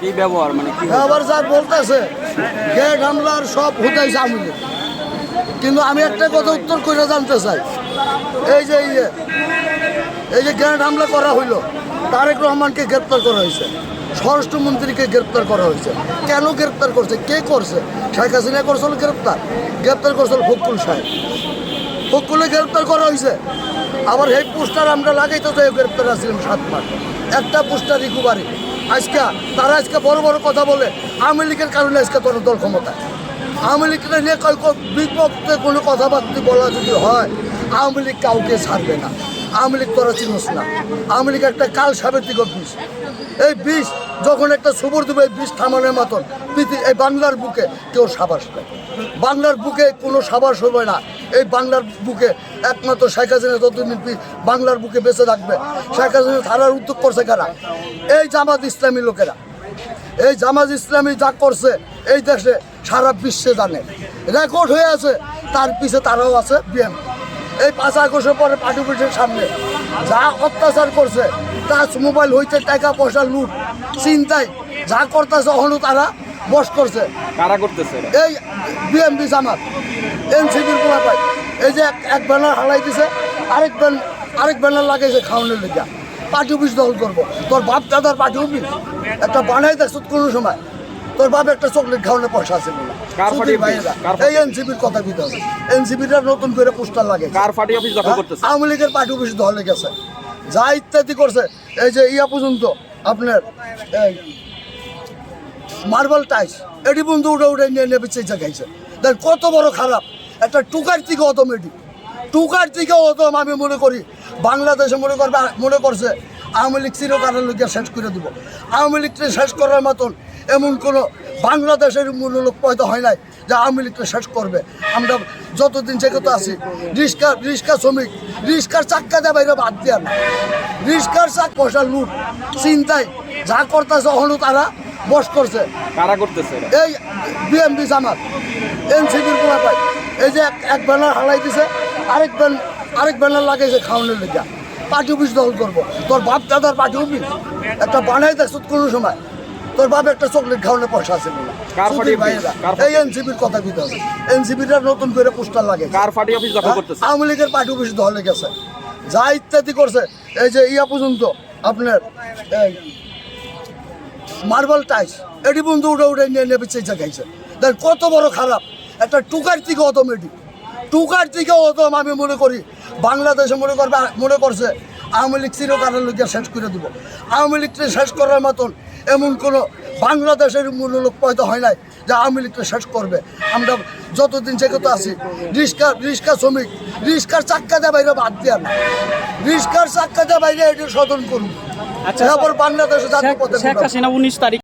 কি ব্যবহার মানে কি ব্যবহার যা বলতেছে গেট হামলার সব হতেছে আওয়ামী লীগ। কিন্তু আমি একটা কথা উত্তর করে জানতে চাই, এই যে গেট হামলা করা হইলো, তারেক রহমানকে গ্রেপ্তার করা হয়েছে, স্বরাষ্ট্রমন্ত্রীকে গ্রেপ্তার করা হয়েছে। কেন গ্রেপ্তার করছে, কে করছে? শেখ হাসিনা করছিল গ্রেপ্তার করছিল ফখরুল সাহেব, ফখরুলে গ্রেপ্তার করা হয়েছে। আবার এই পোস্টার আমরা লাগাইতে চাই, গ্রেপ্তার আসছিলাম 7 মাস, একটা পোস্টার রিকভারি। তারা আজকে বড় বড় কথা বলে আওয়ামী লীগের কারণে আজকে তোর দল ক্ষমতায়। আওয়ামী লীগটা নিয়ে বিপক্ষে কোনো কথাবার্তা বলা যদি হয়, আওয়ামী লীগ কাউকে ছাড়বে না। আওয়ামী লীগ তোরা চিনস না। আওয়ামী লীগ একটা কাল সাবেতিক বিষ। এই বিষ যখন একটা সুবর দেবে, এই বিষ থামানোর মতন এই বাংলার বুকে কেউ সাবাস নেই। বাংলার বুকে কোনো সাবাস হবে না। এই বাংলার বুকে একমাত্র শেখ হাসিনা যতদিন বাংলার বুকে বেঁচে থাকবে। শেখ হাসিনা থানার উদ্যোগ করছে কারা? এই জামাত ইসলামী লোকেরা। এই জামাত ইসলামী যা করছে এই দেশে সারা বিশ্বে জানে, রেকর্ড হয়ে আছে। তার পিছে তারাও আছে বিএনপি। এই 5 আগস্টের পরে পার্টি অফিসের সামনে যা অত্যাচার করছে, টাচ মোবাইল হইতে টাকা পয়সা লুট চিন্তায় যা করতেছে, অহনু তারা বস করছে। কারা করতেছে? এই বিএনপি জামাত এনসিপির পোলা পাই। এই যে এক ব্যানার হালাই দিছে, আরেক ব্যানার লাগাইছে খাওয়ানোর লেগে। পার্টি অফিস দখল করবো। তোর বাপ দাদার পার্টি অফিস একটা বানাই দেখছ কোনো সময়? তোর বাপ একটা চকলেট খাওয়ানোর পয়সা আছে বলে। এই এনসিপির কথা দিতে হবে। এনসিপিটা নতুন করে পোস্টার লাগে। আওয়ামী লীগের পার্টি অফিস দখলে গেছে, যা ইত্যাদি করছে। এই যে পর্যন্ত আপনার এই মার্বেল টাইস এটি বন্ধু উঠে নিয়ে বেঁচে খাইছে। দেখ কত বড় খারাপ একটা টুকার থেকে অটোমেটিক, টুকার থেকে অতম। আমি মনে করি বাংলাদেশে মনে করছে আওয়ামী লীগ চিরকালের লোক শেষ করে দিব। আওয়ামী লীগকে শেষ করার মতন এমন কোনো বাংলাদেশের মূল্যলোক পয়দা হয় নাই যে আওয়ামী লীগকে শেষ করবে। আমরা যতদিন সেক্ষেত্রে আছি, রিক্সা শ্রমিক, রিক্সার চাক্কা দেয় বাইরে বাদ দেওয়া না। রিক্সার চাক পয়সা লুট চিন্তায় যা করতেছে, অহনু তারা বস করছে। কারা করতেছে? এই বিএনপি জামাত এনসিপির পোলা পাই। এই যে এক ব্যানার হালাই দিছে, আরেক ব্যানার লাগাইছে খাওয়ানোর লেগে। পার্টি অফিস দখল করবো। তোর বাপ দাদার পার্টি অফিস একটা বানাই দেখছ কোনো সময়? তোর বাপ একটা চকলেট খাওয়ানোর পয়সা আছে বলে। এই এনসিপির কথা দিতে হবে। এনসিপিটা নতুন করে পোস্টার লাগে। আওয়ামী লীগের পার্টি অফিস দখলে গেছে, যা ইত্যাদি করছে। এই যে পর্যন্ত আপনার এই মার্বেল টাইস এটি বন্ধু উঠে নিয়ে বেঁচে খাইছে। দেখ কত বড় খারাপ একটা টুকার থেকে অটোমেটিক, টুকার থেকে অতম। আমি মনে করি বাংলাদেশে মনে করছে আওয়ামী লীগ চিরকালের লোক শেষ করে দিব। আওয়ামী লীগকে শেষ করার মতন এমন কোনো বাংলাদেশের মূল্যলোক পয়দা হয় নাই যে আওয়ামী লীগকে শেষ করবে। আমরা যতদিন সেক্ষেত্রে আছি, রিক্সা শ্রমিক, রিক্সার চাক্কা দেয় বাইরে বাদ দেওয়া না। রিক্সার চাক্কা দেয় বাইরে এটি সদন করুন। আচ্ছা, বাংলাদেশে জাতীয় পতাকা 19 তারিখ